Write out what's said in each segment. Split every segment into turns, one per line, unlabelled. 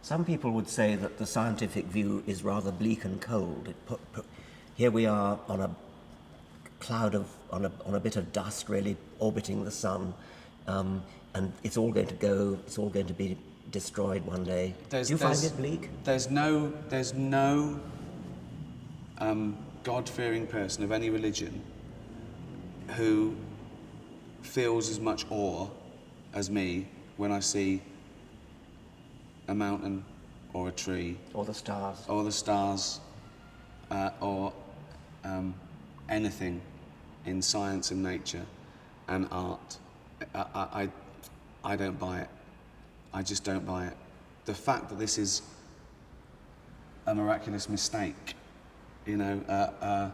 Some people would say that the scientific view is rather bleak and cold. Here we are on a cloud of, on a bit of dust really orbiting the sun, and it's all going to go, it's all going to be destroyed one day. Do you find it bleak?
There's no God-fearing person of any religion who feels as much awe as me when I see a mountain or a tree.
Or the stars.
Or the stars, or anything in science and nature and art. I don't buy it. I just don't buy it. The fact that this is a miraculous mistake, you know.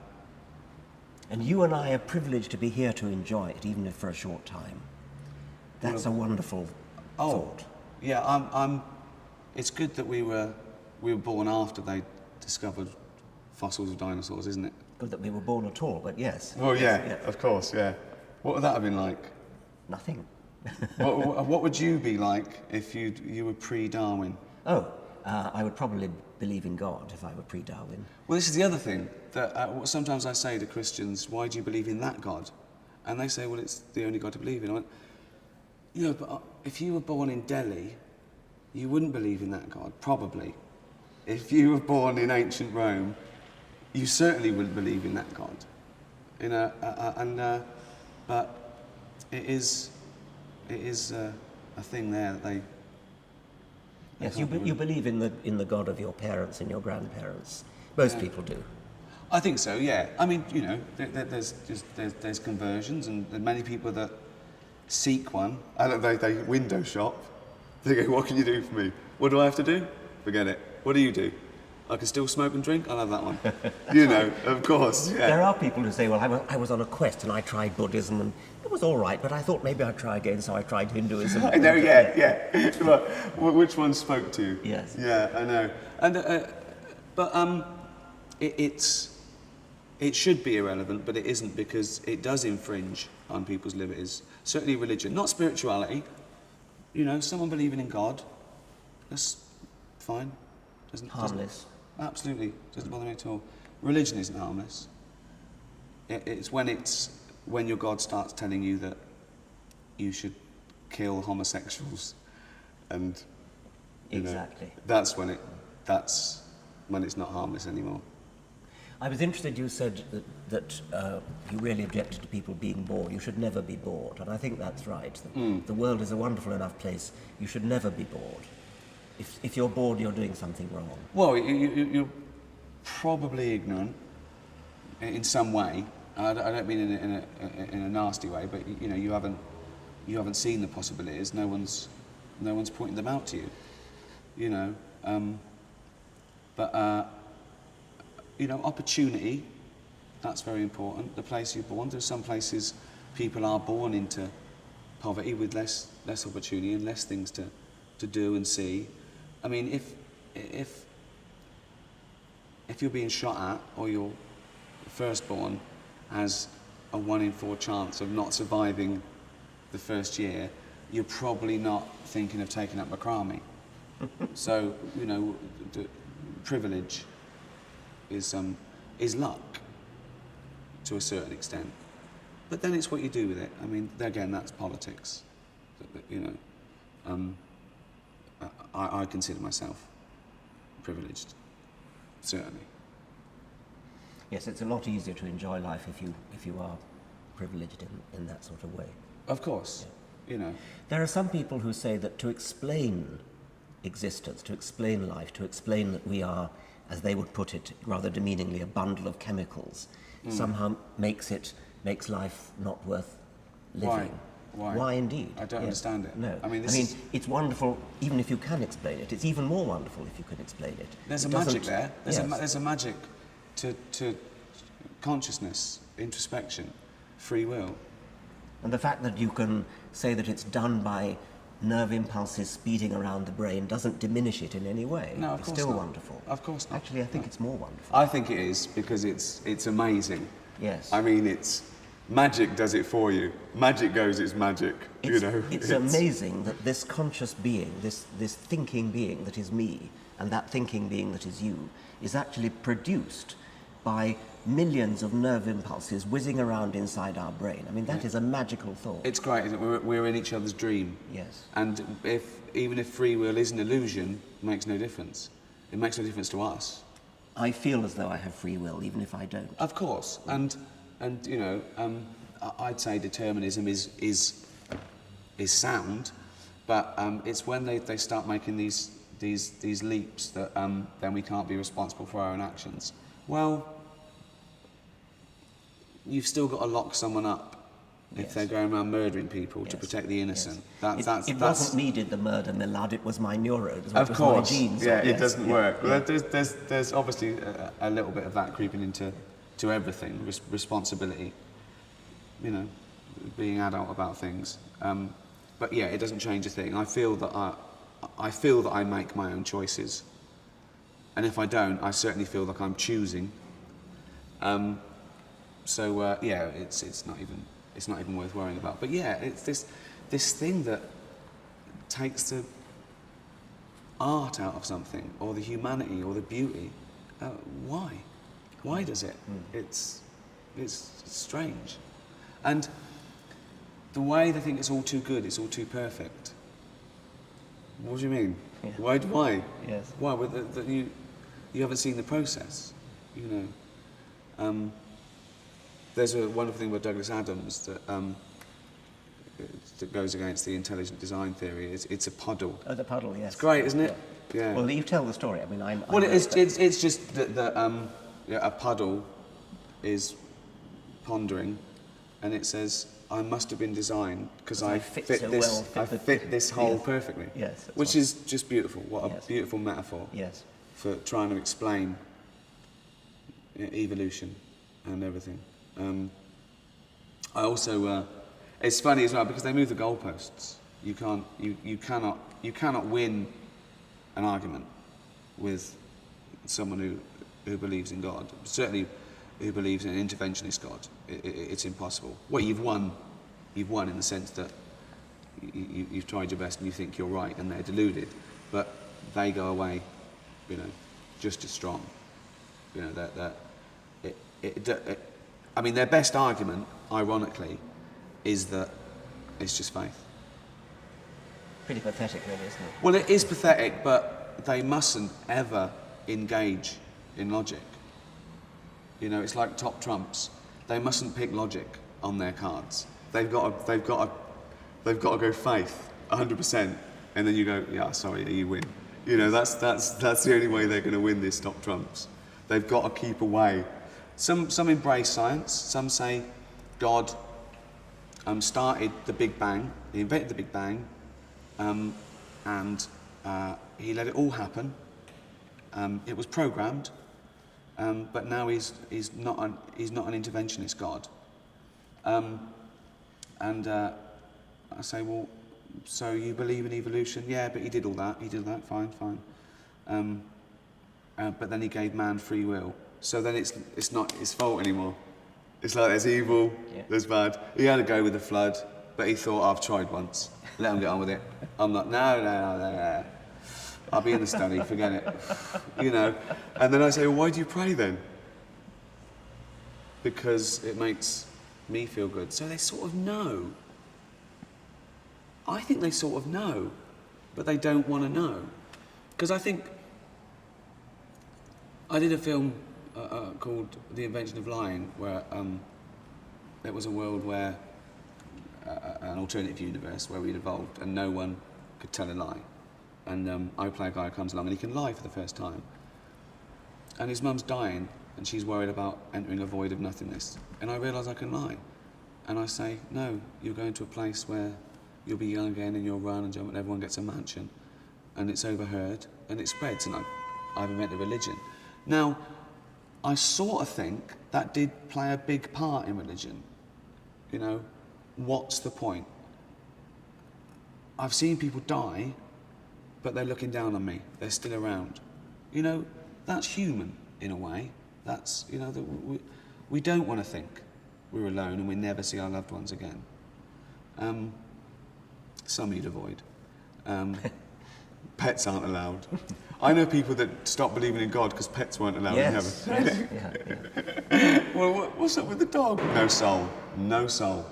And you and I are privileged to be here to enjoy it, even if for a short time. That's a wonderful thought.
Yeah, it's good that we were born after they discovered fossils of dinosaurs, isn't it?
Good that we were born at all, but yes.
Well, yeah, of course, yeah. What would that have been like?
Nothing.
what would you be like if you were pre-Darwin?
Oh, I would probably believe in God if I were pre-Darwin.
Well, this is the other thing that sometimes I say to Christians, why do you believe in that God? And they say, well, it's the only God to believe in. I went, yeah, but if you were born in Delhi, you wouldn't believe in that God, probably. If you were born in ancient Rome, you certainly wouldn't believe in that God. You know, but it is a thing there that they.
Yes, you believe in the God of your parents and your grandparents. Most people do.
I think so. Yeah. I mean, you know, there's conversions, and there are many people that seek one. They window shop. They go, what can you do for me? What do I have to do? Forget it. What do you do? I can still smoke and drink? I'll have that one. You know, of course. Yeah.
There are people who say, well, I was on a quest and I tried Buddhism and it was all right, but I thought maybe I'd try again, so I tried Hinduism.
I know, yeah. Well, which one spoke to you?
Yes.
Yeah, I know. And, but it should be irrelevant, but it isn't, because it does infringe on people's liberties. Certainly religion, not spirituality. You know, someone believing in God, that's fine.
Harmless.
Absolutely, doesn't bother me at all. Religion isn't harmless. It's when your God starts telling you that you should kill homosexuals, and
exactly.
That's when it's not harmless anymore.
I was interested. You said that you really objected to people being bored. You should never be bored, and I think that's right. The world is a wonderful enough place. You should never be bored. If you're bored, you're doing something wrong. Well,
you're probably ignorant in some way. I don't mean in a nasty way, but you know, you haven't seen the possibilities. No one's pointing them out to you. You know, you know, opportunity. That's very important. The place you're born. There's some places people are born into poverty with less opportunity and less things to do and see. I mean, if you're being shot at, or your firstborn has a 1 in 4 chance of not surviving the first year, you're probably not thinking of taking up macrame. So, you know, the privilege is luck to a certain extent. But then it's what you do with it. I mean, again, that's politics. You know, I consider myself privileged, certainly.
Yes, it's a lot easier to enjoy life if you are privileged in that sort of way.
Of course, yeah. You know.
There are some people who say that to explain existence, to explain life, to explain that we are, as they would put it, rather demeaningly, a bundle of chemicals, somehow makes life not worth living.
Why?
Why indeed?
I don't understand it.
No.
I mean,
it's wonderful even if you can explain it. It's even more wonderful if you can explain it.
There's a magic there. There's a magic to consciousness, introspection, free will.
And the fact that you can say that it's done by nerve impulses speeding around the brain doesn't diminish it in any way.
No, of course
It's still
not.
wonderful.
Of course not.
Actually, I think it's more wonderful.
I think it is, because it's amazing.
Yes.
I mean, it's magic does it for you. Magic goes, it's magic.
It's amazing that this conscious being, this thinking being that is me, and that thinking being that is you, is actually produced by millions of nerve impulses whizzing around inside our brain. I mean, that is a magical thought.
It's great, isn't it? We're in each other's dream.
Yes.
And even if free will is an illusion, it makes no difference. It makes no difference to us.
I feel as though I have free will, even if I don't.
Of course. And I'd say determinism is sound, but it's when they start making these leaps that then we can't be responsible for our own actions. Well, you've still got to lock someone up if they're going around murdering people to protect the innocent.
Yes. It wasn't me did the murder, my lad, it was my neurons,
of course.
My genes.
Yeah, it doesn't work. Yeah. Well, there's obviously a little bit of that creeping into everything, responsibility, being adult about things. But yeah, it doesn't change a thing. I feel that I make my own choices, and if I don't, I certainly feel like I'm choosing. So yeah, it's not even worth worrying about. But yeah, it's this thing that takes the art out of something, or the humanity, or the beauty. Why? Why does it? It's strange, and the way they think it's all too good, it's all too perfect. What do you mean?
Yeah.
Why?
Yes.
Why? You haven't seen the process, There's a wonderful thing about Douglas Adams that goes against the intelligent design theory. It's a puddle.
Oh, the puddle, yes.
It's great, isn't it? Yeah.
Well, you tell the story. I mean,
it's just that a puddle is pondering, and it says, "I must have been designed because I fit this hole perfectly."
Yes.
Which is just beautiful. What a beautiful metaphor.
Yes.
For trying to explain evolution and everything. I also, it's funny as well because they move the goalposts. You cannot win an argument with someone who believes in God. Certainly, who believes in an interventionist God. It's impossible. Well, you've won in the sense that you've tried your best and you think you're right, and they're deluded, but they go away, just as strong. I mean, their best argument, ironically, is that it's just faith.
Pretty pathetic, really, isn't it?
Well, it is pathetic, but they mustn't ever engage in logic. It's like top trumps. They mustn't pick logic on their cards. They've got to go faith 100%, and then you go, yeah, sorry, you win. That's the only way they're going to win this top trumps. They've got to keep away. Some embrace science. Some say God started the Big Bang. He invented the Big Bang, and he let it all happen. It was programmed, but now he's not an interventionist God. And I say, well, so you believe in evolution? Yeah, but he did all that. Fine. But then he gave man free will. So then it's not his fault anymore. It's like there's evil, there's bad. He had to go with the flood, but he thought, I've tried once. Let him get on with it. I'm not, no. I'll be in the study, forget it. And then I say, well, why do you pray then? Because it makes me feel good. So they sort of know. I think they sort of know, but they don't want to know. Because I think I did a film called The Invention of Lying, where there was a world where, an alternative universe where we'd evolved and no one could tell a lie. And I play a guy who comes along and he can lie for the first time. And his mum's dying and she's worried about entering a void of nothingness. And I realise I can lie. And I say, no, you're going to a place where you'll be young again and you'll run and jump and everyone gets a mansion. And it's overheard and it spreads and I've invented religion. Now, I sort of think that did play a big part in religion. What's the point? I've seen people die, but they're looking down on me. They're still around. That's human in a way. That's, we don't want to think. we're alone and we never see our loved ones again. Some you'd avoid. Pets aren't allowed. I know people that stopped believing in God because pets weren't allowed in heaven.
Yeah.
Well, what's up with the dog? No soul. No soul.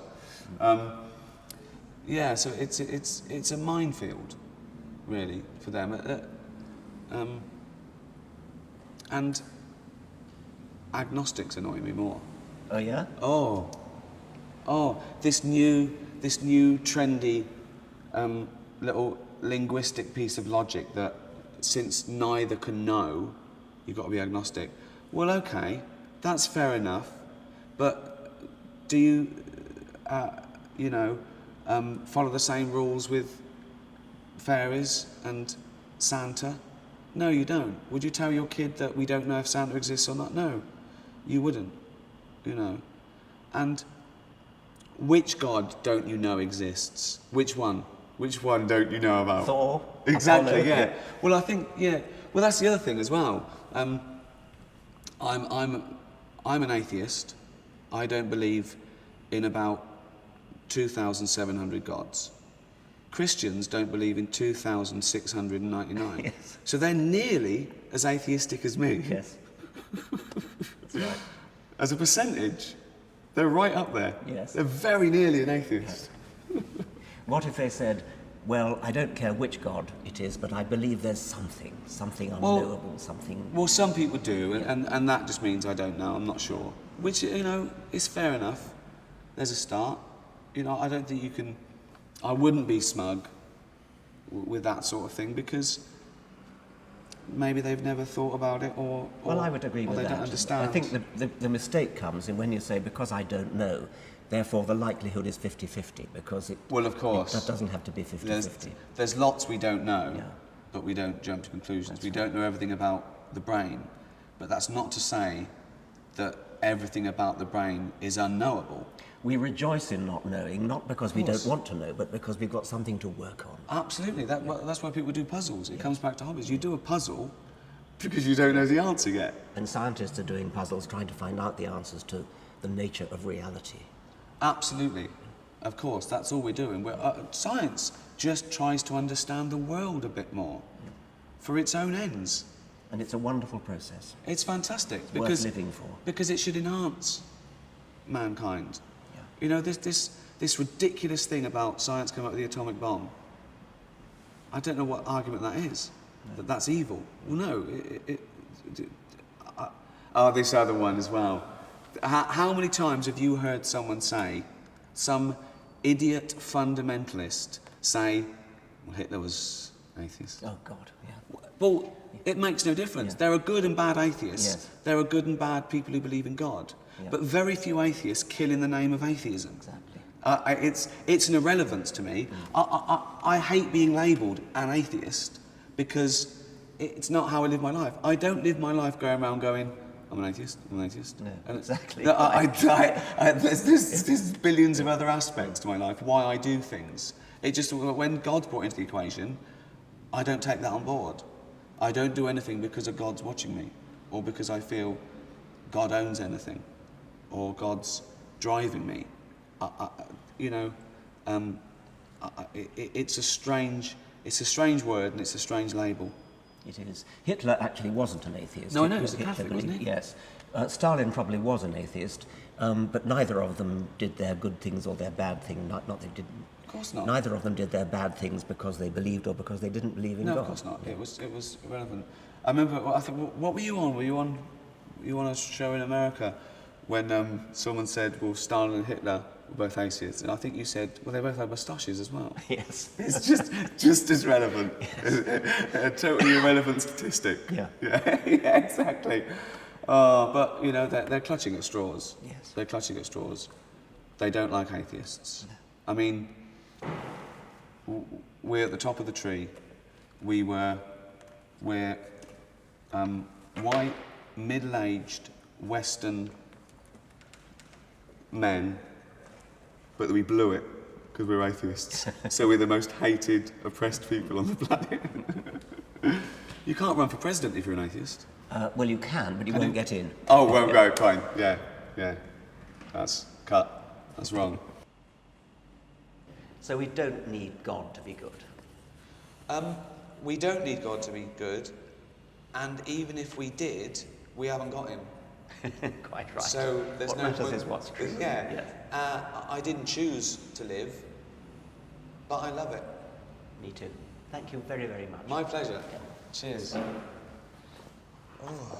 Yeah, so it's a minefield, really, for them. And agnostics annoy me more.
Oh yeah?
Oh, this new trendy little linguistic piece of logic that since neither can know, you've got to be agnostic. Well, okay, that's fair enough, but do you, follow the same rules with fairies and Santa? No, you don't. Would you tell your kid that we don't know if Santa exists or not? No, you wouldn't, And which God don't you know exists? Which one? Which one don't you know about?
Thor.
Exactly,
Apollo.
yeah. Well, I think, yeah. Well, that's the other thing as well. I'm an atheist. I don't believe in about 2,700 gods. Christians don't believe in 2,699.
Yes.
So they're nearly as atheistic as me.
Yes. That's right.
As a percentage, they're right up there.
Yes.
They're very nearly an atheist.
What if they said, well, I don't care which God it is, but I believe there's something unknowable, something...
Well, some people do, and that just means I don't know, I'm not sure. Which, is fair enough. There's a start. I don't think you can... I wouldn't be smug with that sort of thing, because maybe they've never thought about it, or
Well, I would agree with that.
They don't understand.
I think the mistake comes in when you say, because I don't know, therefore the likelihood is 50-50, because it...
Well, of course.
That doesn't have to be 50-50.
There's lots we don't know,
Yeah.
but we don't jump to conclusions. We don't know everything about the brain, but that's not to say that everything about the brain is unknowable.
We rejoice in not knowing, not because we don't want to know, but because we've got something to work on.
Absolutely. That's why people do puzzles. It comes back to hobbies. You do a puzzle because you don't know the answer yet.
And scientists are doing puzzles trying to find out the answers to the nature of reality.
Absolutely. Of course, that's all we're doing. Science just tries to understand the world a bit more for its own ends.
And it's a wonderful process.
It's fantastic.
It's
because,
worth living for.
Because it should enhance mankind.
Yeah.
This ridiculous thing about science coming up with the atomic bomb. I don't know what argument that is. No. That's evil. Well, no. This other one as well. How many times have you heard someone say, some idiot fundamentalist say, well, Hitler was atheist?
Oh, God, yeah.
Well, it makes no difference.
Yeah.
There are good and bad atheists.
Yes.
There are good and bad people who believe in God.
Yeah.
But very few atheists kill in the name of atheism.
Exactly.
It's an irrelevance to me. I hate being labelled an atheist because it's not how I live my life. I don't live my life going around going, I'm an atheist, I'm an atheist.
No, exactly.
There's billions of other aspects to my life, why I do things. It just, when God's brought into the equation, I don't take that on board. I don't do anything because of God's watching me, or because I feel God owns anything, or God's driving me. It's a strange word and it's a strange label.
It is. Hitler actually wasn't an atheist.
No, I know, he was a Catholic, wasn't he?
Yes. Stalin probably was an atheist, but neither of them did their good things or their bad things. Not they didn't.
Of course not.
Neither of them did their bad things because they believed or because they didn't believe in God.
No, of course not. Yeah. It was irrelevant. I remember. I think. What were you on? Were you on a show in America when someone said, "Well, Stalin and Hitler were both atheists," and I think you said, "Well, they both had moustaches as well."
Yes.
It's just as relevant. Yes. A totally irrelevant statistic.
Yeah.
Yeah, exactly. But they're clutching at straws.
Yes.
They're clutching at straws. They don't like atheists.
No.
I mean, we're at the top of the tree. We're white, middle-aged, Western men, but we blew it because we're atheists. So we're the most hated, oppressed people on the planet. You can't run for president if you're an atheist.
Well, you can, but you won't get in.
Oh, well, right, fine. Yeah. That's cut. That's wrong.
So we don't need God to be good.
We don't need God to be good, and even if we did, we haven't got him.
Quite right.
So there's
what
no
matters
point.
is what's true.
Yeah.
Yes.
I didn't choose to live, but I love it.
Me too. Thank you very, very much.
My pleasure. Cheers. Oh.